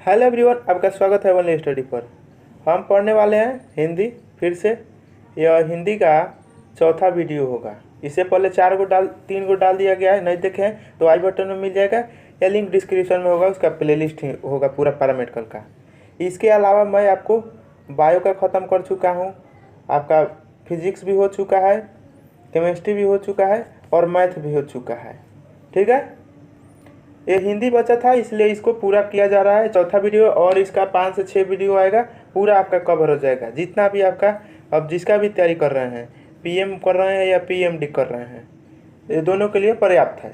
Hello everyone, आपका स्वागत है ओनली स्टडी पर। हम पढ़ने वाले हैं हिंदी। फिर से यह हिंदी का चौथा वीडियो होगा। इससे पहले 3 गो डाल दिया गया है, नहीं देखे हैं तो आई बटन में मिल जाएगा या लिंक डिस्क्रिप्शन में होगा, उसका प्लेलिस्ट ही होगा पूरा पैरामेडिकल का। इसके अलावा मैं आपको बायो का ख़त्म कर चुका हूँ, आपका फिजिक्स भी हो चुका है, केमिस्ट्री भी हो चुका है और मैथ भी हो चुका है। ठीक है, ये हिंदी बचा था इसलिए इसको पूरा किया जा रहा है, चौथा वीडियो। और इसका 5 से 6 वीडियो आएगा, पूरा आपका कवर हो जाएगा। जितना भी आपका अब जिसका भी तैयारी कर रहे हैं, पीएम कर रहे हैं या पीएमडी कर रहे हैं, ये दोनों के लिए पर्याप्त है।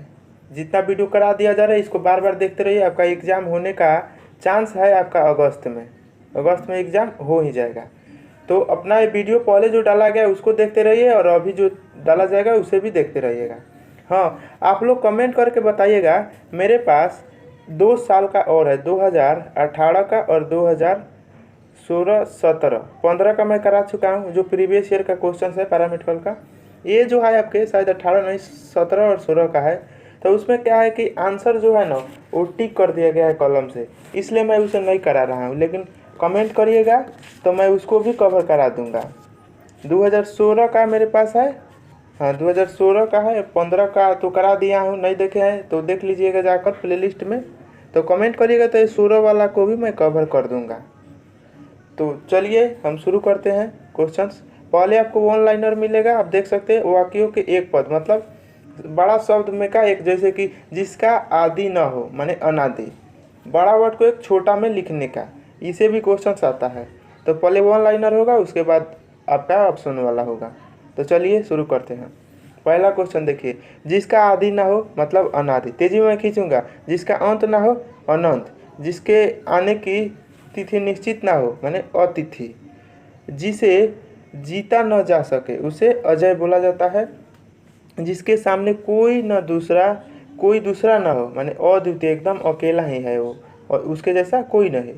जितना वीडियो करा दिया जा रहा है इसको बार बार देखते रहिए। आपका एग्ज़ाम होने का चांस है आपका अगस्त में एग्ज़ाम हो ही जाएगा। तो अपना ये वीडियो पहले जो डाला गया उसको देखते रहिए और अभी जो डाला जाएगा उसे भी देखते रहिएगा। हाँ, आप लोग कमेंट करके बताइएगा। मेरे पास 2 साल का और है, 2018 का और 2016, 17, 15 का मैं करा चुका हूँ। जो प्रीवियस ईयर का क्वेश्चन है पैरामेडिकल का, ये जो है आपके शायद 18 नहीं 17 और 16 का है। तो उसमें क्या है कि आंसर जो है ना वो टिक कर दिया गया है कलम से, इसलिए मैं उसे नहीं करा रहा हूँ। लेकिन कमेंट करिएगा तो मैं उसको भी कवर करा दूँगा। 2016 का मेरे पास है, हाँ 2016 का है, 15 का तो करा दिया हूँ, नहीं देखे हैं तो देख लीजिएगा जाकर प्लेलिस्ट में। तो कमेंट करिएगा तो ये 16 वाला को भी मैं कवर कर दूंगा। तो चलिए हम शुरू करते हैं क्वेश्चंस। पहले आपको वन लाइनर मिलेगा, आप देख सकते हैं वाक्यों के एक पद, मतलब बड़ा शब्द में का एक, जैसे कि जिसका आदि न हो माने अनादि, बड़ा वर्ड को एक छोटा में लिखने का, इसे भी क्वेश्चन आता है। तो पहले वन लाइनर होगा, उसके बाद आपका ऑप्शन वाला होगा। तो चलिए शुरू करते हैं। पहला क्वेश्चन देखिए, जिसका आदि ना हो मतलब अनादि, तेजी में खींचूंगा। जिसका अंत ना हो अनंत, जिसके आने की तिथि निश्चित ना हो माने अतिथि, जिसे जीता न जा सके उसे अजय बोला जाता है। जिसके सामने कोई दूसरा ना हो माने अद्वितीय, एकदम अकेला ही है वो और उसके जैसा कोई नहीं।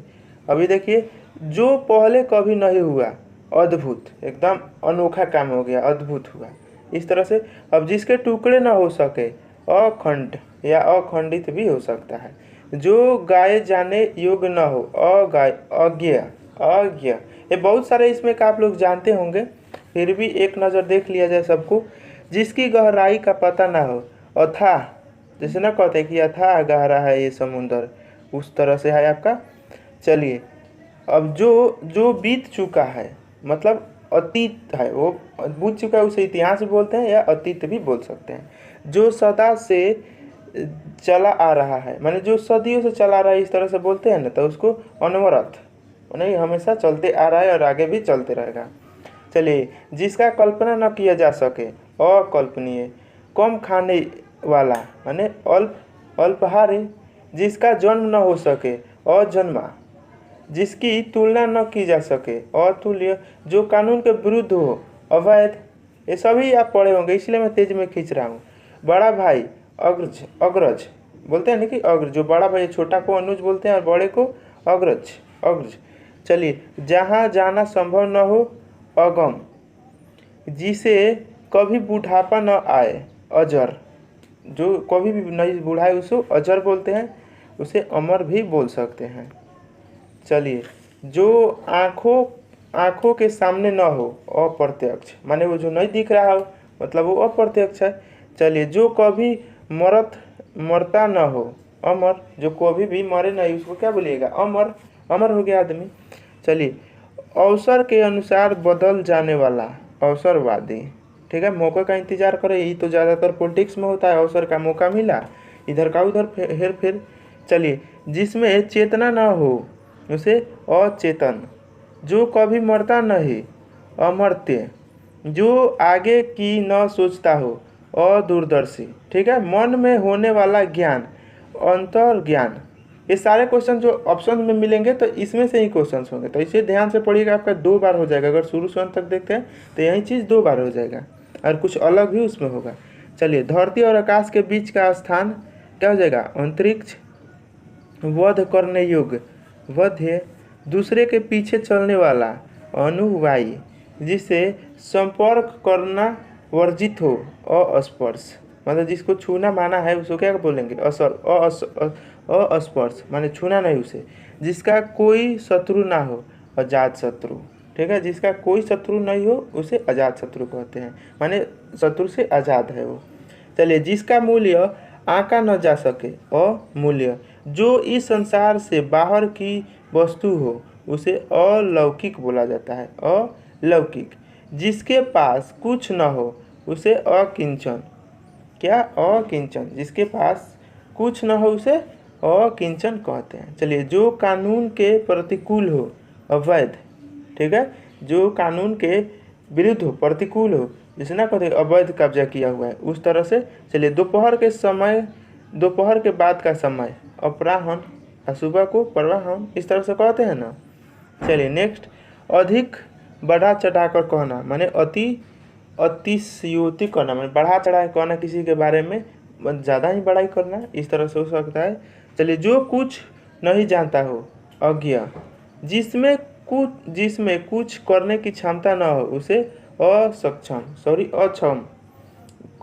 अभी देखिए, जो पहले कभी नहीं हुआ, अद्भुत, एकदम अनोखा काम हो गया, अद्भुत हुआ, इस तरह से। अब जिसके टुकड़े ना हो सके, अखंड या अखंडित भी हो सकता है। जो गाए जाने योग्य ना हो, अज्ञ। ये बहुत सारे इसमें का आप लोग जानते होंगे, फिर भी एक नज़र देख लिया जाए सबको। जिसकी गहराई का पता ना हो, अथाह, जैसे ना कहते हैं कि अथाह गहरा है ये समुंदर, उस तरह से है आपका। चलिए, अब जो बीत चुका है मतलब अतीत है, वो बीत चुका है, उसे इतिहास भी बोलते हैं या अतीत भी बोल सकते हैं। जो सदा से चला आ रहा है माने जो सदियों से चला रहा है, इस तरह से बोलते हैं ना, तो उसको अनवरत माने हमेशा चलते आ रहा है और आगे भी चलते रहेगा। चलिए, जिसका कल्पना न किया जा सके, अकल्पनीय। कम खाने वाला माने अल्पाहारी। जिसका जन्म न हो सके, अजन्मा। जिसकी तुलना न की जा सके, अतुल्य। जो कानून के विरुद्ध हो, अवैध। ये सभी आप पढ़े होंगे, इसलिए मैं तेज में खींच रहा हूँ। बड़ा भाई अग्रज बोलते हैं ना कि अग्रज, जो बड़ा भाई, छोटा को अनुज बोलते हैं और बड़े को अग्रज। चलिए, जहाँ जाना संभव न हो, अगम। जिसे कभी बुढ़ापा न आए, अजर। जो कभी भी नहीं बुढ़ाए उसको अजर बोलते हैं, उसे अमर भी बोल सकते हैं। चलिए, जो आँखों के सामने न हो, अप्रत्यक्ष माने वो जो नहीं दिख रहा हो मतलब वो अप्रत्यक्ष है। चलिए, जो कभी मरता न हो, अमर। जो कभी भी मरे नहीं उसको क्या बोलिएगा, अमर हो गया आदमी। चलिए, अवसर के अनुसार बदल जाने वाला, अवसरवादी। ठीक है, मौके का इंतजार करे, यही तो ज़्यादातर पॉलिटिक्स में होता है। अवसर का मौका मिला, इधर का उधर हेर फेर। चलिए, जिसमें चेतना ना हो उसे अचेतन। जो कभी मरता नहीं, अमर्त्य। जो आगे की न सोचता हो, अदूरदर्शी। ठीक है, मन में होने वाला ज्ञान, अंतर्ज्ञान। ये सारे क्वेश्चन जो ऑप्शन में मिलेंगे तो इसमें से ही क्वेश्चन होंगे, तो इसे ध्यान से पढ़िएगा। आपका 2 बार हो जाएगा, अगर शुरू से अंत तक देखते हैं तो यही चीज़ 2 बार हो जाएगा और कुछ अलग भी उसमें होगा। चलिए, धरती और आकाश के बीच का स्थान क्या हो जाएगा, अंतरिक्ष। वध करने योग्य, वध्य। दूसरे के पीछे चलने वाला, अनुयायी। जिसे संपर्क करना वर्जित हो, अस्पर्श। मतलब जिसको छूना माना है उसको क्या बोलेंगे, अस्पर्श माने छूना नहीं उसे, जिसका कोई शत्रु ना हो, अजात शत्रु। ठीक है, जिसका कोई शत्रु नहीं हो उसे अजात शत्रु कहते हैं, माने शत्रु से आज़ाद है वो। चलिए, जिसका मूल्य आंका न जा सके, अमूल्य, जो इस संसार से बाहर की वस्तु हो उसे अलौकिक बोला जाता है, अलौकिक। जिसके पास कुछ न हो उसे अकिंचन, क्या, अकिंचन, जिसके पास कुछ न हो उसे अकिंचन कहते हैं। चलिए, जो कानून के प्रतिकूल हो, अवैध। ठीक है, जो कानून के विरुद्ध हो, प्रतिकूल हो, जिसे ना कहते अवैध कब्जा किया हुआ है, उस तरह से। चलिए, दोपहर के समय, दोपहर के बाद का समय अपराह्न, और सुबह को परवाहन, इस तरह से कहते हैं ना। चलिए नेक्स्ट, अधिक बढ़ा चढ़ा कर कहना माने अतिशयोक्ति करना, माने बढ़ा चढ़ा कहना किसी के बारे में, ज़्यादा ही बड़ाई करना, इस तरह से हो सकता है। चलिए, जो कुछ नहीं जानता हो, अज्ञ, जिसमें कुछ करने की क्षमता न हो उसे अक्षम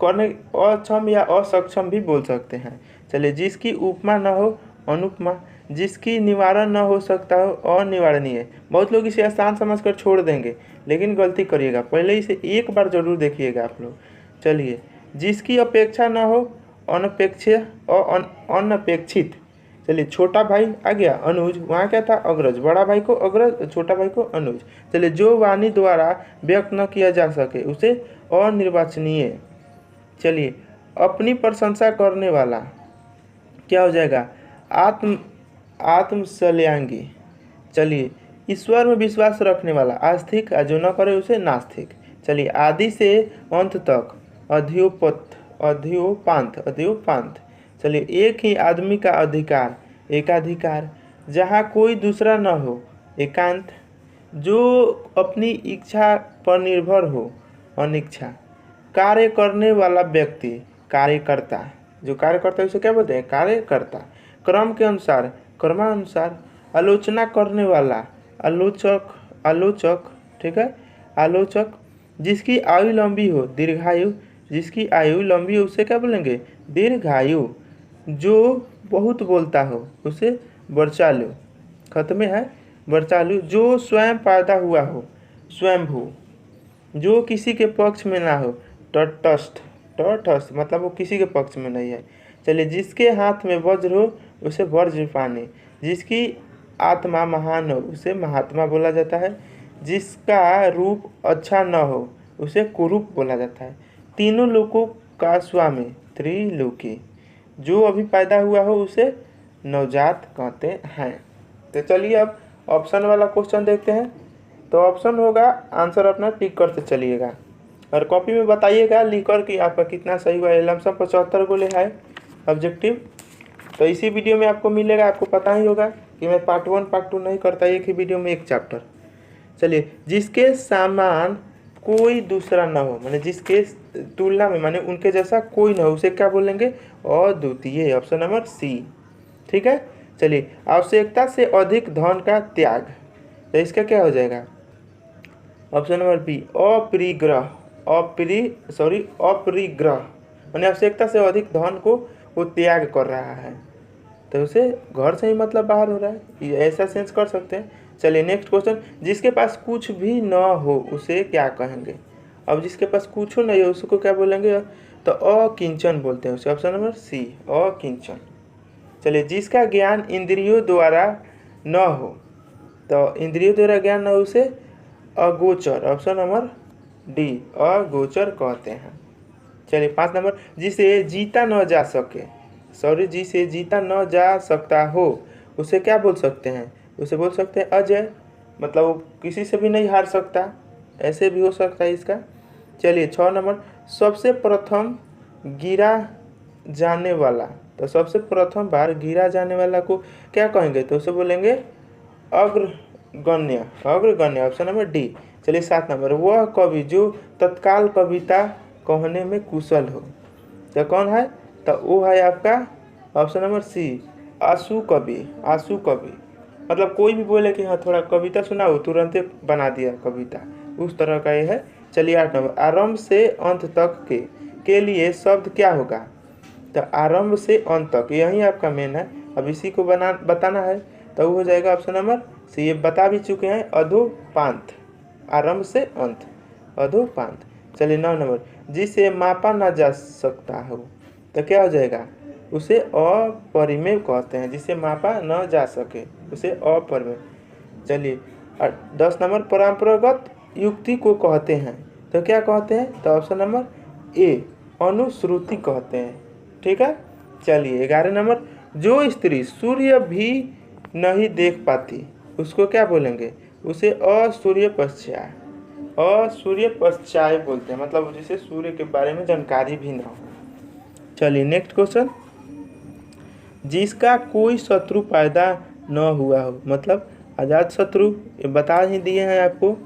करने, अक्षम या असक्षम भी बोल सकते हैं। चलिए, जिसकी उपमा न हो, अनुपमा, जिसकी निवारण न हो सकता हो, अनिवारणीय। बहुत लोग इसे आसान समझकर छोड़ देंगे, लेकिन गलती करिएगा, पहले इसे एक बार जरूर देखिएगा आप लोग। चलिए, जिसकी अपेक्षा न हो, अनपेक्षित। चलिए, छोटा भाई आ गया अनुज, वहाँ क्या था, अग्रज, बड़ा भाई को अग्रज, छोटा भाई को अनुज। चलिए, जो वाणी द्वारा व्यक्त न किया जा सके उसे अनिर्वाचनीय। चलिए, अपनी प्रशंसा करने वाला क्या हो जाएगा, आत्मशल्यागी। चलिए, ईश्वर में विश्वास रखने वाला आस्तिक, और जो न करे उसे नास्तिक। चलिए, आदि से अंत तक अध्योपांत। चलिए, एक ही आदमी का अधिकार, एकाधिकार, जहाँ कोई दूसरा न हो, एकांत, जो अपनी इच्छा पर निर्भर हो, अनिच्छा, कार्य करने वाला व्यक्ति, कार्यकर्ता, जो कार्य करता है उसे क्या बोलते हैं, कार्यकर्ता, क्रम के अनुसार, क्रमानुसार, आलोचना करने वाला, आलोचक। ठीक है, आलोचक, जिसकी आयु लंबी हो, दीर्घायु, जिसकी आयु लंबी हो उसे क्या बोलेंगे, दीर्घायु, जो बहुत बोलता हो उसे वर्चालु, खत्म है वर्चालु, जो स्वयं पैदा हुआ हो, स्वयंभू, जो किसी के पक्ष में ना हो, तटस्थ, मतलब वो किसी के पक्ष में नहीं है। चलिए, जिसके हाथ में वज्र हो उसे वज्रपाणी, जिसकी आत्मा महान हो उसे महात्मा बोला जाता है, जिसका रूप अच्छा न हो उसे कुरूप बोला जाता है, तीनों लोकों का स्वामी, त्रिलोकी, जो अभी पैदा हुआ हो उसे नवजात कहते हैं। तो चलिए, अब ऑप्शन वाला क्वेश्चन देखते हैं। तो ऑप्शन होगा, आंसर अपना टिक करते चलिएगा और कॉपी में बताइएगा लिख कर कि आपका कितना सही हुआ है। लमसम 75 गोले है ऑब्जेक्टिव। तो इसी वीडियो में आपको मिलेगा, आपको पता ही होगा कि मैं पार्ट 1 पार्ट 2 नहीं करता, एक ही वीडियो में एक चैप्टर। चलिए, जिसके समान कोई दूसरा ना हो, माने जिसके तुलना में, माने उनके जैसा कोई ना हो उसे क्या बोलेंगे, अद्वितीय, ऑप्शन नंबर सी। ठीक है, चलिए, आवश्यकता से अधिक धन का त्याग, तो इसका क्या हो जाएगा, ऑप्शन नंबर बी, अपरिग्रह, अपरिग्रह, माने आवश्यकता से अधिक धन को वो त्याग कर रहा है, तो उसे घर से ही मतलब बाहर हो रहा है, ये ऐसा सेंस कर सकते हैं। चलिए नेक्स्ट क्वेश्चन, जिसके पास कुछ भी न हो उसे क्या कहेंगे। अब जिसके पास कुछ नहीं हो उसको क्या बोलेंगे, तो अकिंचन बोलते हैं उसे, ऑप्शन नंबर सी, अकिंचन। चलिए, जिसका ज्ञान इंद्रियों द्वारा न हो, तो इंद्रियों द्वारा ज्ञान न हो उसे अगोचर, ऑप्शन नंबर डी, अगोचर कहते हैं। चलिए 5 नंबर, जिसे जीता न जा सकता हो उसे क्या बोल सकते हैं, उसे बोल सकते हैं अजय, मतलब वो किसी से भी नहीं हार सकता, ऐसे भी हो सकता है इसका। चलिए 6 नंबर, सबसे प्रथम गिरा जाने वाला, तो सबसे प्रथम बार गिरा जाने वाला को क्या कहेंगे, तो उसे बोलेंगे अग्रगण्य, ऑप्शन नंबर डी। चलिए 7 नंबर, वह कवि जो तत्काल कविता कहने में कुशल हो, तो कौन है, तो वो है आपका ऑप्शन नंबर सी, आंसू कवि, मतलब कोई भी बोले कि हाँ थोड़ा कविता सुनाओ, तुरंत बना दिया कविता, उस तरह का ये है। चलिए 8 नंबर, आरंभ से अंत तक के लिए शब्द क्या होगा, तो आरंभ से अंत तक, यही आपका मेन है, अब इसी को बताना है, तो वो हो जाएगा ऑप्शन नंबर सी। ये बता भी चुके हैं, अधोपांत, आरंभ से अंत, अधोपांत। चलिए 9 नंबर, जिसे मापा ना जा सकता हो, तो क्या हो जाएगा, उसे अपरिमेय कहते हैं। जिसे मापा न जा सके उसे अपरिमेय। चलिए 10 नंबर, परंपरागत युक्ति को कहते हैं, तो क्या कहते हैं, तो ऑप्शन नंबर ए, अनुश्रुति कहते हैं। ठीक है। चलिए 11 नंबर, जो स्त्री सूर्य भी नहीं देख पाती उसको क्या बोलेंगे, उसे असूर्यपश्चाय, असूर्यपश्चाय बोलते हैं, मतलब जिसे सूर्य के बारे में जानकारी भी ना हो। चलिए नेक्स्ट क्वेश्चन, जिसका कोई शत्रु पैदा न हुआ हो, मतलब आजाद शत्रु, ये बता ही दिए हैं आपको,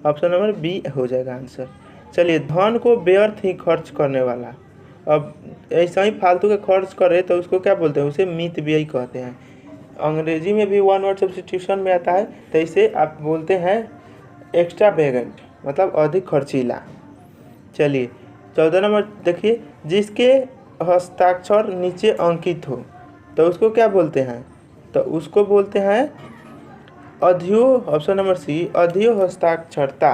ऑप्शन नंबर बी हो जाएगा आंसर। चलिए धन को व्यर्थ ही खर्च करने वाला, अब ऐसा ही फालतू के खर्च करे तो उसको क्या बोलते हैं, उसे मित व्यय कहते हैं। अंग्रेजी में भी वन वर्ड सब्स्टिट्यूशन में आता है, तो इसे आप बोलते हैं एक्स्ट्रावेगेंट, मतलब अधिक खर्चीला। चलिए 14 नंबर देखिए, जिसके हस्ताक्षर नीचे अंकित हो तो उसको क्या बोलते हैं, तो उसको बोलते हैं अधियो, ऑप्शन नंबर सी, अधियो हस्ताक्षरता।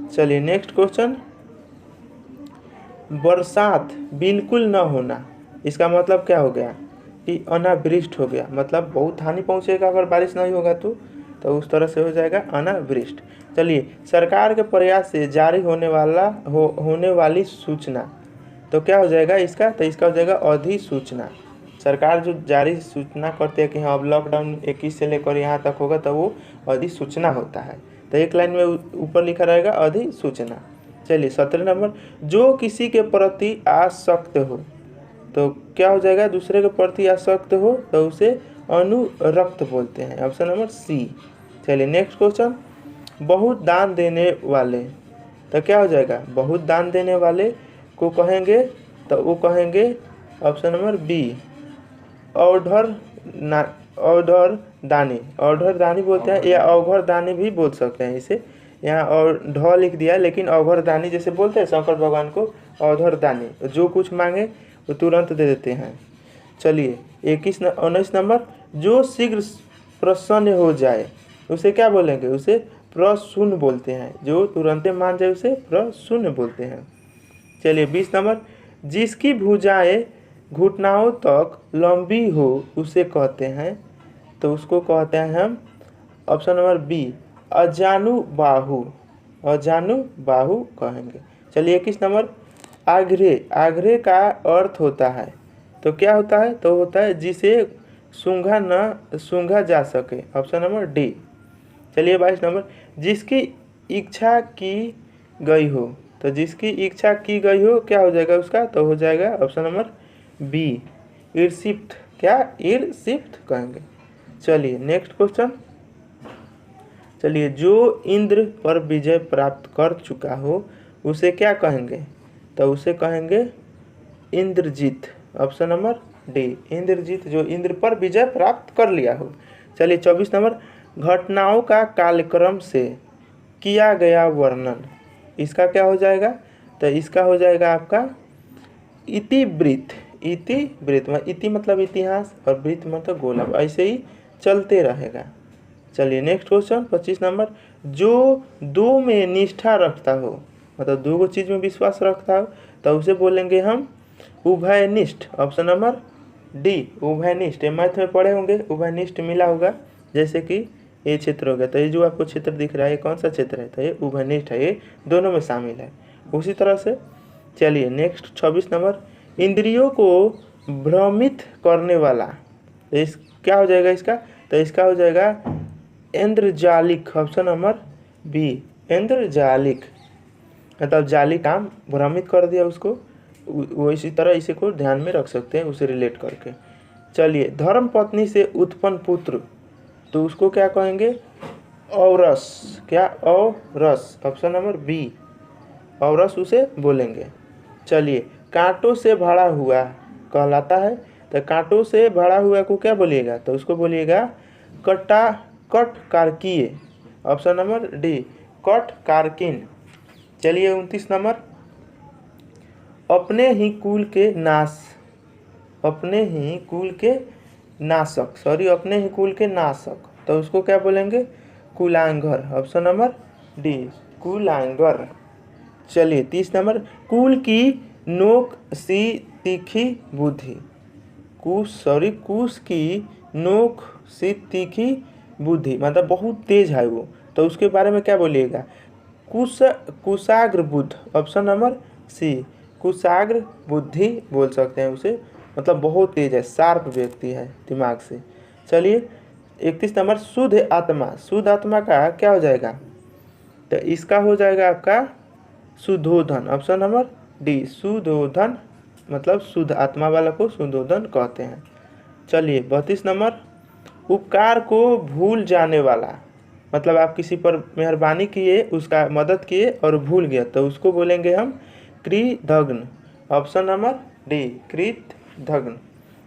चलिए नेक्स्ट क्वेश्चन, बरसात बिल्कुल न होना, इसका मतलब क्या हो गया कि अनावृष्ट हो गया, मतलब बहुत हानि पहुंचेगा अगर बारिश नहीं होगा तो उस तरह से हो जाएगा अनावृष्ट। चलिए सरकार के प्रयास से जारी होने वाली सूचना, तो क्या हो जाएगा इसका, तो इसका हो जाएगा अधिसूचना। सरकार जो जारी सूचना करते हैं कि हाँ अब लॉकडाउन 21 से लेकर यहाँ तक होगा, तो वो अधिसूचना होता है, तो एक लाइन में ऊपर लिखा रहेगा अधिसूचना। चलिए 17 नंबर, जो किसी के प्रति आसक्त हो, तो क्या हो जाएगा, दूसरे के प्रति आसक्त हो तो उसे अनुरक्त बोलते हैं, ऑप्शन नंबर सी। चलिए नेक्स्ट क्वेश्चन, बहुत दान देने वाले, तो क्या हो जाएगा, बहुत दान देने वाले को कहेंगे, तो वो कहेंगे ऑप्शन नंबर बी, औढ़र दानी, औढ़र दानी बोलते हैं, या अवघर दानी भी बोल सकते हैं इसे, यहाँ और ढ लिख दिया, लेकिन अवघर दानी जैसे बोलते हैं शंकर भगवान को, औढ़र दानी, जो कुछ मांगे वो तुरंत दे देते हैं। चलिए 19 नंबर, जो शीघ्र प्रसन्न हो जाए उसे क्या बोलेंगे, उसे प्रसून बोलते हैं, जो तुरंत मान जाए उसे प्रसून बोलते हैं। चलिए 20 नंबर, जिसकी भुजाएं घुटनाओं तक लंबी हो उसे कहते हैं, तो उसको कहते हैं हम ऑप्शन नंबर बी, अजानुबाहु, अजानुबाहु कहेंगे। चलिए 21 नंबर, आग्रे, आग्रे का अर्थ होता है, तो क्या होता है, तो होता है जिसे सूंघा जा सके, ऑप्शन नंबर डी। चलिए 22 नंबर, जिसकी इच्छा की गई हो, तो जिसकी इच्छा की गई हो क्या हो जाएगा उसका, तो हो जाएगा ऑप्शन नंबर बी, ईर्षिप्त, क्या ईर्षिप्त कहेंगे। चलिए नेक्स्ट क्वेश्चन, चलिए जो इंद्र पर विजय प्राप्त कर चुका हो उसे क्या कहेंगे, तो उसे कहेंगे Indrajit, option number D, Indrajit, जो इंद्र पर विजय प्राप्त कर लिया हो। चलिए 24 नंबर, घटनाओं का कालक्रम से किया गया वर्णन, इसका क्या हो जाएगा, तो इसका हो जाएगा आपका इतिवृत्त, इतिवृत्त, इति मतलब इतिहास और वृत्त मतलब गोला, ऐसे ही चलते रहेगा। चलिए नेक्स्ट क्वेश्चन 25 नंबर, जो दो में निष्ठा रखता हो, मतलब दो गो चीज़ में विश्वास रखता हो, तो उसे बोलेंगे हम उभयनिष्ठ, ऑप्शन नंबर डी, उभयनिष्ठ। ये मैथ में पढ़े होंगे, उभयनिष्ठ मिला होगा, जैसे कि ये क्षेत्र हो गया, तो ये जो आपको क्षेत्र दिख रहा है ये कौन सा क्षेत्र है, तो ये उभयनिष्ठ है, ये दोनों में शामिल है। उसी तरह से चलिए नेक्स्ट 26 नंबर, इंद्रियों को भ्रमित करने वाला, तो इस क्या हो जाएगा इसका, तो इसका हो जाएगा इंद्रजालिक, ऑप्शन नंबर बी, इंद्रजालिक, मतलब जाली काम भ्रमित कर दिया उसको, वो इसी तरह इसे को ध्यान में रख सकते हैं उसे रिलेट करके। चलिए धर्म पत्नी से उत्पन्न पुत्र, तो उसको क्या कहेंगे, औरस, क्या औरस, ऑप्शन नंबर बी, औरस उसे बोलेंगे। चलिए कांटों से भरा हुआ कहलाता है, तो कांटों से भरा हुआ को क्या बोलिएगा, तो उसको बोलिएगा कट कारकीय, ऑप्शन नंबर डी, कट कारकिन। चलिए 29 नंबर, अपने ही कुल के नाश, अपने ही कुल के नाशक, सॉरी अपने ही कुल के नाशक, तो उसको क्या बोलेंगे? कुलांगर। ऑप्शन नंबर डी कुलांगर। चलिए 30 नंबर, कुल की नोक सी तीखी बुद्धि। कुश की नोक सी तीखी बुद्धि मतलब बहुत तेज है वो, तो उसके बारे में क्या बोलिएगा? कुशाग्र बुद्ध। ऑप्शन नंबर सी कुशाग्र बुद्धि बोल सकते हैं उसे, मतलब बहुत तेज है, शार्प व्यक्ति है दिमाग से। चलिए 31 नंबर, शुद्ध आत्मा। शुद्ध आत्मा का क्या हो जाएगा? तो इसका हो जाएगा आपका Shuddhodana. Option number D Shuddhodana, मतलब शुद्ध आत्मा वाला को शुद्धोधन कहते हैं। चलिए 32 नंबर, उपकार को भूल जाने वाला, मतलब आप किसी पर मेहरबानी किए, उसका मदद किए और भूल गया, तो उसको बोलेंगे हम कृतघ्न। ऑप्शन नंबर डी कृतघ्न।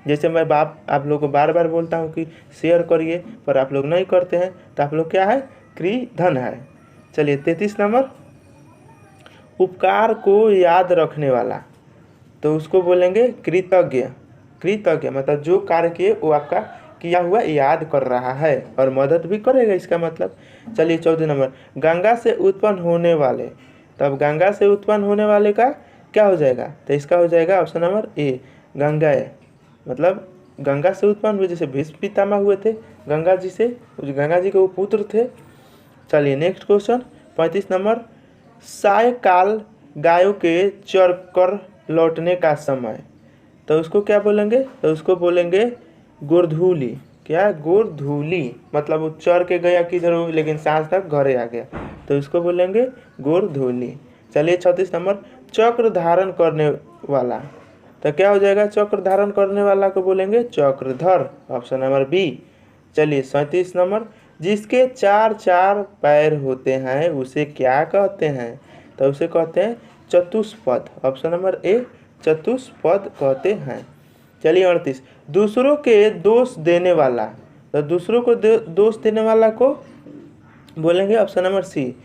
जैसे मैं आप लोगों को बार बार बोलता हूँ कि शेयर करिए, पर आप लोग नहीं करते हैं, तो आप लोग क्या है? कृतघ्न है। चलिए 33 नंबर, उपकार को याद रखने वाला, तो उसको बोलेंगे कृतज्ञ। कृतज्ञ मतलब जो कार्य किए वो आपका किया हुआ याद कर रहा है और मदद भी करेगा, इसका मतलब। चलिए 14 नंबर, गंगा से उत्पन्न होने वाले, तब गंगा से उत्पन्न होने वाले का क्या हो जाएगा? तो इसका हो जाएगा ऑप्शन नंबर ए गंगाए, मतलब गंगा से उत्पन्न हुए, जैसे भीष्म पितामह हुए थे गंगा जी से, गंगा जी के वो पुत्र थे। चलिए नेक्स्ट क्वेश्चन 35 नंबर, सायकाल गायों के चरकर लौटने का समय, तो उसको क्या बोलेंगे? तो उसको बोलेंगे गोरधूली। क्या? गोरधूली, मतलब वो चर के गया किधर हो, लेकिन सांझ तक घरे आ गया, तो उसको बोलेंगे गोरधूली। चलिए 36 नंबर, चक्र धारण करने वाला, तो क्या हो जाएगा? चक्र धारण करने वाला को बोलेंगे चक्रधर। Option number B. चलिए 37 नंबर, जिसके चार चार पैर होते हैं उसे क्या कहते हैं? तो उसे कहते हैं चतुष्पद। ऑप्शन नंबर ए चतुष्पद कहते हैं। चलिए 38, दूसरों के दोष देने वाला, तो दूसरों को दोष देने वाला को बोलेंगे ऑप्शन नंबर सी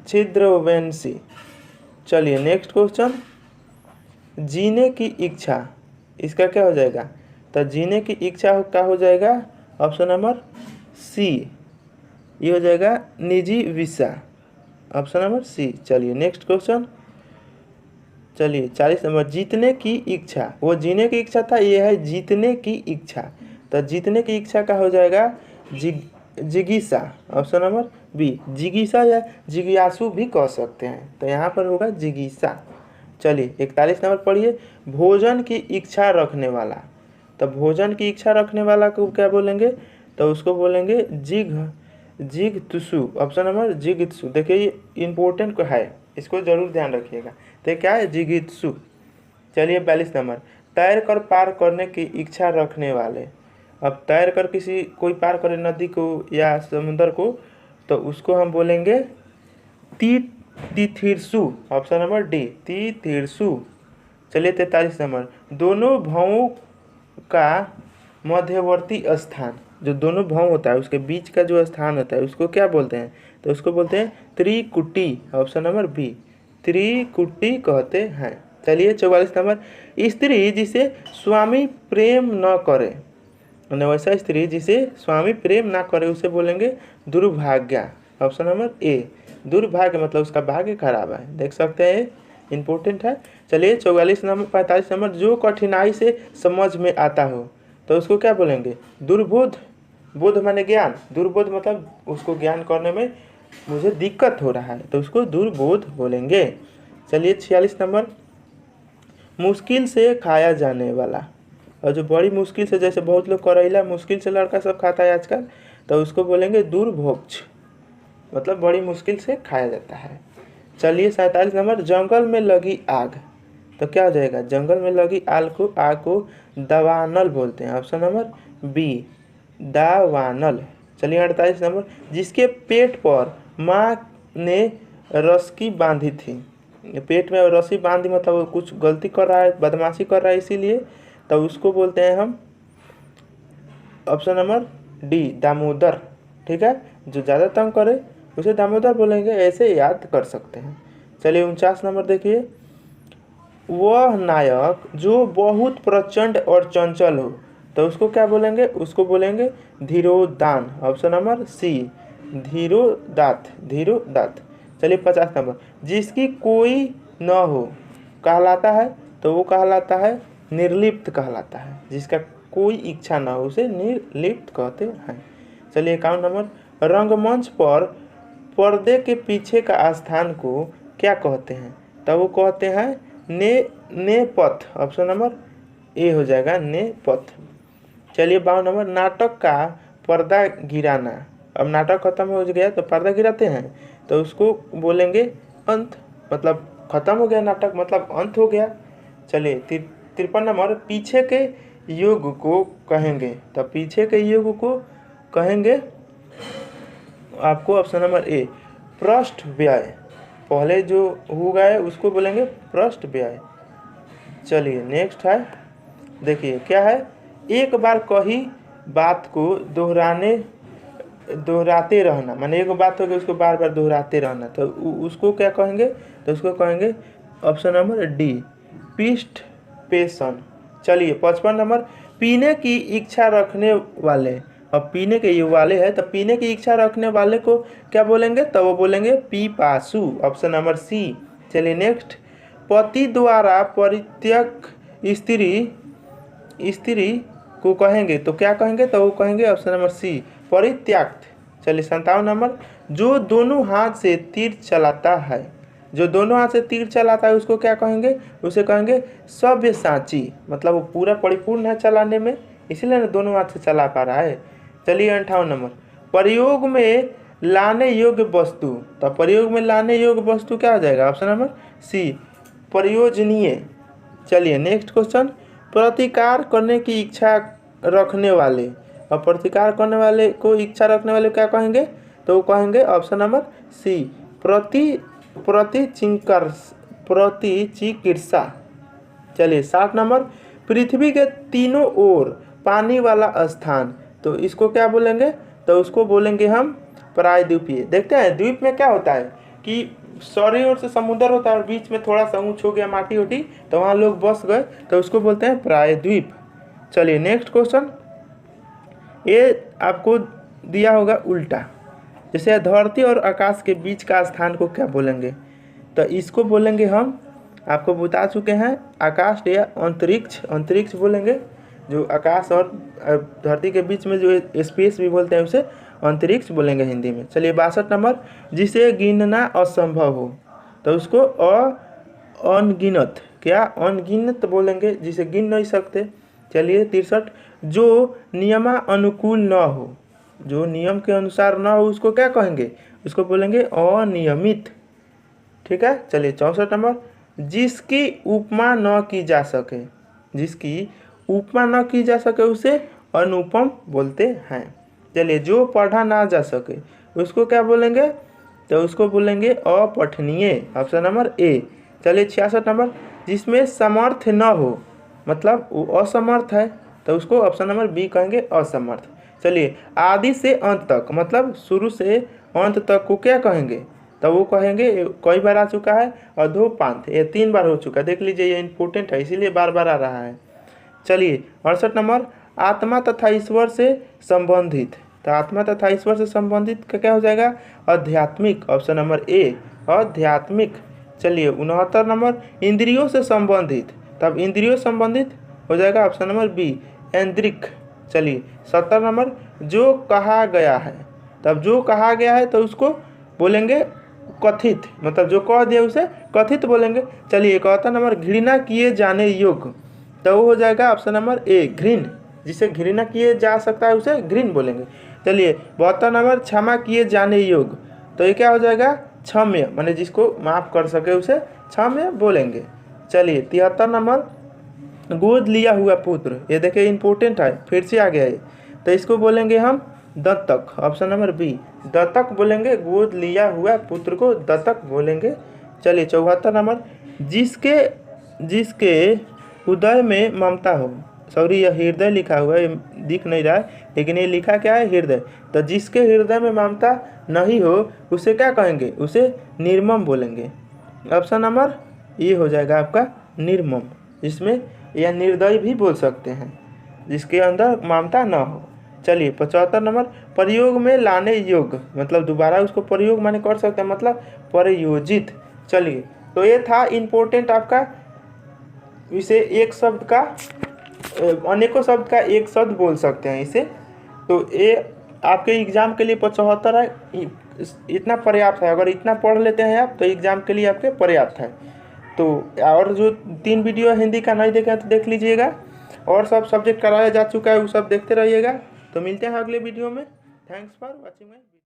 छिद्रवंशी। चलिए नेक्स्ट क्वेश्चन, जीने की इच्छा, इसका क्या हो जाएगा? तो जीने की इच्छा का हो जाएगा ऑप्शन नंबर सी, ये हो जाएगा निजी विषा। Option number C. चलिए नेक्स्ट क्वेश्चन, चलिए 40 नंबर, जीतने की इच्छा, वो जीने की इच्छा था, ये है जीतने की इच्छा, तो जीतने की इच्छा का हो जाएगा जिगीसा। ऑप्शन नंबर बी जिगीसा, या जिज्ञासु भी कह सकते हैं, तो यहाँ पर होगा जिगीसा। चलिए 41 नंबर पढ़िए, भोजन की इच्छा रखने वाला, तो भोजन की इच्छा रखने वाला को क्या बोलेंगे? तो उसको बोलेंगे जिगतुसु। Option number जिगतुसु। देखिए ये इंपॉर्टेंट को है, इसको जरूर ध्यान रखिएगा। तो क्या है? जिगतुसु। चलिए 42 नंबर, तैर कर पार करने की इच्छा रखने वाले, अब तैर कर कोई पार करे नदी को या समुद्र को, तो उसको हम बोलेंगे तिथिर्सु। ऑप्शन नंबर डी तिथिर्सु। चलिए 43 नंबर, दोनों भावों का मध्यवर्ती स्थान, जो दोनों भाव होता है उसके बीच का जो स्थान होता है उसको क्या बोलते हैं? तो उसको बोलते हैं त्रिकुटी। ऑप्शन नंबर बी त्रिकुटी कहते हैं। चलिए 44 नंबर, स्त्री जिसे स्वामी प्रेम न करे, वैसा स्त्री जिसे स्वामी प्रेम ना करे उसे बोलेंगे दुर्भाग्या। ऑप्शन नंबर ए दुर्भाग्य, मतलब उसका भाग्य खराब है, देख सकते हैं, इंपॉर्टेंट है। चलिए 44 नंबर 45 नंबर, जो कठिनाई से समझ में आता हो, तो उसको क्या बोलेंगे? दुर्बोध। बोध माने ज्ञान, दुर्बोध मतलब उसको ज्ञान करने में मुझे दिक्कत हो रहा है, तो उसको दुर्बोध बोलेंगे। चलिए 46 नंबर, मुश्किल से खाया जाने वाला, और जो बड़ी मुश्किल से, जैसे बहुत लोग करेला मुश्किल से लड़का सब खाता है आजकल, तो उसको बोलेंगे दुर्भोक्ष, मतलब बड़ी मुश्किल से खाया जाता है। चलिए 47 नंबर, जंगल में लगी आग, तो क्या हो जाएगा? जंगल में लगी आग को दावानल बोलते हैं। ऑप्शन नंबर बी दावानल। चलिए 48 नंबर, जिसके पेट पर माँ ने रस्सी बांधी थी, पेट में रस्सी बांधी मतलब वो कुछ गलती कर रहा है, बदमाशी कर रहा है, इसीलिए तो उसको बोलते हैं हम ऑप्शन नंबर डी दामोदर। ठीक है, जो ज़्यादा तंग करे उसे दामोदर बोलेंगे, ऐसे याद कर सकते हैं। चलिए 49 नंबर देखिए, वह नायक जो बहुत प्रचंड और चंचल हो, तो उसको क्या बोलेंगे, उसको बोलेंगे धीरोदान। Option number C, धीरोदात, धीरोदात। चलिए 50 नंबर, जिसकी कोई न हो कहलाता है, तो वो कहलाता है निर्लिप्त कहलाता है। जिसका कोई इच्छा ना हो उसे निर्लिप्त कहते हैं। चलिए 51 नंबर, रंगमंच पर पर्दे के पीछे का स्थान को क्या कहते हैं, तब वो कहते हैं नेपथ। ऑप्शन नंबर ए हो जाएगा, नेपथ। चलिए 52 नंबर, नाटक का पर्दा गिराना। अब नाटक खत्म हो गया तो पर्दा गिराते हैं, तो उसको बोलेंगे अंत, मतलब खत्म हो गया नाटक, मतलब अंत हो गया। चलिए 53 नंबर, पीछे के युग को कहेंगे, तो पीछे के युग को कहेंगे आपको ऑप्शन नंबर ए पृष्ठ व्यय। पहले जो हो गया है उसको बोलेंगे पृष्ठ व्यय। चलिए नेक्स्ट है, देखिए क्या है, एक बार कही बात को दोहराते रहना, माने एक बात हो गई उसको बार बार दोहराते रहना, तो उसको क्या कहेंगे, तो उसको कहेंगे ऑप्शन नंबर डी पृष्ठ पेशन। चलिए 55 नंबर, पीने की इच्छा रखने वाले, अब पीने के ये वाले है तो पीने की इच्छा रखने वाले को क्या बोलेंगे, तो वो बोलेंगे पीपासु। Option number C. चलिए नेक्स्ट, पति द्वारा परित्यक्त स्त्री को कहेंगे तो क्या कहेंगे, तो वो कहेंगे ऑप्शन नंबर सी परित्यक्त। चलिए 57 नंबर, जो दोनों हाथ से तीर चलाता है, जो दोनों हाथ से तीर चलाता है उसको क्या कहेंगे, उसे कहेंगे सव्यसाची, मतलब वो पूरा परिपूर्ण है चलाने में, इसीलिए दोनों हाथ से चला पा रहा है। चलिए 58 नंबर, प्रयोग में लाने योग्य वस्तु, तो प्रयोग में लाने योग्य वस्तु क्या हो जाएगा, ऑप्शन नंबर सी प्रयोजनीय। चलिए नेक्स्ट क्वेश्चन, प्रतिकार करने की इच्छा रखने वाले, और प्रतिकार करने वाले को इच्छा रखने वाले क्या कहेंगे, तो वो कहेंगे ऑप्शन नंबर सी प्रतिचिकित्सा। चलिए 60 नंबर, पृथ्वी के तीनों ओर पानी वाला स्थान, तो इसको क्या बोलेंगे, तो उसको बोलेंगे हम प्रायद्वीपीय। देखते हैं द्वीप में क्या होता है कि चारों ओर से समुद्र होता है और बीच में थोड़ा सा ऊंच हो गया माटी उटी, तो वहाँ लोग बस गए, तो उसको बोलते हैं प्रायद्वीप। चलिए नेक्स्ट क्वेश्चन, ये आपको दिया होगा उल्टा, जैसे धरती और आकाश के बीच का स्थान को क्या बोलेंगे, तो इसको बोलेंगे हम, आपको बता चुके हैं, आकाश या अंतरिक्ष, अंतरिक्ष बोलेंगे। जो आकाश और धरती के बीच में जो स्पेस भी बोलते हैं उसे अंतरिक्ष बोलेंगे हिंदी में। चलिए 62 नंबर, जिसे गिनना असंभव हो, तो उसको अनगिनत, क्या अनगिनत बोलेंगे, जिसे गिन नहीं सकते। चलिए 63, जो नियमानुकूल न हो, जो नियम के अनुसार न हो उसको क्या कहेंगे, उसको बोलेंगे अनियमित। ठीक है। चलिए 64 नंबर, जिसकी उपमा न की जा सके, जिसकी उपमा न की जा सके उसे अनुपम बोलते हैं। चलिए जो पढ़ा ना जा सके उसको क्या बोलेंगे, तो उसको बोलेंगे अपठनीय। Option number A. चलिए 66 नंबर, जिसमें समर्थ न हो, मतलब वो असमर्थ है, तो उसको ऑप्शन नंबर बी कहेंगे असमर्थ। चलिए आदि से अंत तक, मतलब शुरू से अंत तक को क्या कहेंगे, तो वो कहेंगे, कई बार आ चुका है अधोपांत, ये 3 बार हो चुका है, देख लीजिए ये इंपॉर्टेंट है इसीलिए बार बार आ रहा है। चलिए 68 नंबर, आत्मा तथा ईश्वर से संबंधित, तो आत्मा तथा ईश्वर से संबंधित का क्या हो जाएगा, आध्यात्मिक। ऑप्शन नंबर ए आध्यात्मिक। चलिए 69 नंबर, इंद्रियों से संबंधित, तब इंद्रियों संबंधित हो जाएगा ऑप्शन नंबर बी ऐन्द्रिक। चलिए 70 नंबर, जो कहा गया है, तब जो कहा गया है तो उसको बोलेंगे कथित, मतलब जो कह दिया उसे कथित बोलेंगे। चलिए 71 नंबर, घृणा किए जाने योग्य, तो वो हो जाएगा ऑप्शन नंबर ए घृण, जिसे घृणा किए जा सकता है उसे घृण बोलेंगे। चलिए 72 नंबर, क्षमा किए जाने योग्य, तो ये क्या हो जाएगा क्षम्य, माने जिसको माफ कर सके उसे क्षम्य बोलेंगे। चलिए 73 नंबर, गोद लिया हुआ पुत्र, ये देखिए इंपॉर्टेंट है, फिर से आ गया है, तो इसको बोलेंगे हम दत्तक। ऑप्शन नंबर बी दत्तक बोलेंगे, गोद लिया हुआ पुत्र को दत्तक बोलेंगे। चलिए 74 नंबर, जिसके उदय में ममता हो, सॉरी यह हृदय लिखा हुआ है, ये दिख नहीं रहा है, लेकिन ये लिखा क्या है हृदय, तो जिसके हृदय में ममता नहीं हो उसे क्या कहेंगे, उसे निर्मम बोलेंगे। ऑप्शन नंबर ये हो जाएगा आपका निर्मम, जिसमें या निर्दयी भी बोल सकते हैं। जिसके अंदर ममता न हो। चलिए 75 नंबर, प्रयोग में लाने योग्य, मतलब दोबारा उसको प्रयोग माने कर सकते हैं, मतलब प्रयोजित। चलिए, तो ये था इम्पोर्टेंट आपका इसे एक शब्द का अनेकों शब्द का एक शब्द बोल सकते हैं इसे। तो ये आपके एग्जाम के लिए 75 है, इतना पर्याप्त है। अगर इतना पढ़ लेते हैं आप तो एग्जाम के लिए आपके पर्याप्त है। तो और जो 3 वीडियो हिंदी का नहीं देखें तो देख लीजिएगा, और सब सब्जेक्ट कराया जा चुका है वो सब देखते रहिएगा। तो मिलते हैं अगले वीडियो में। Thanks for watching my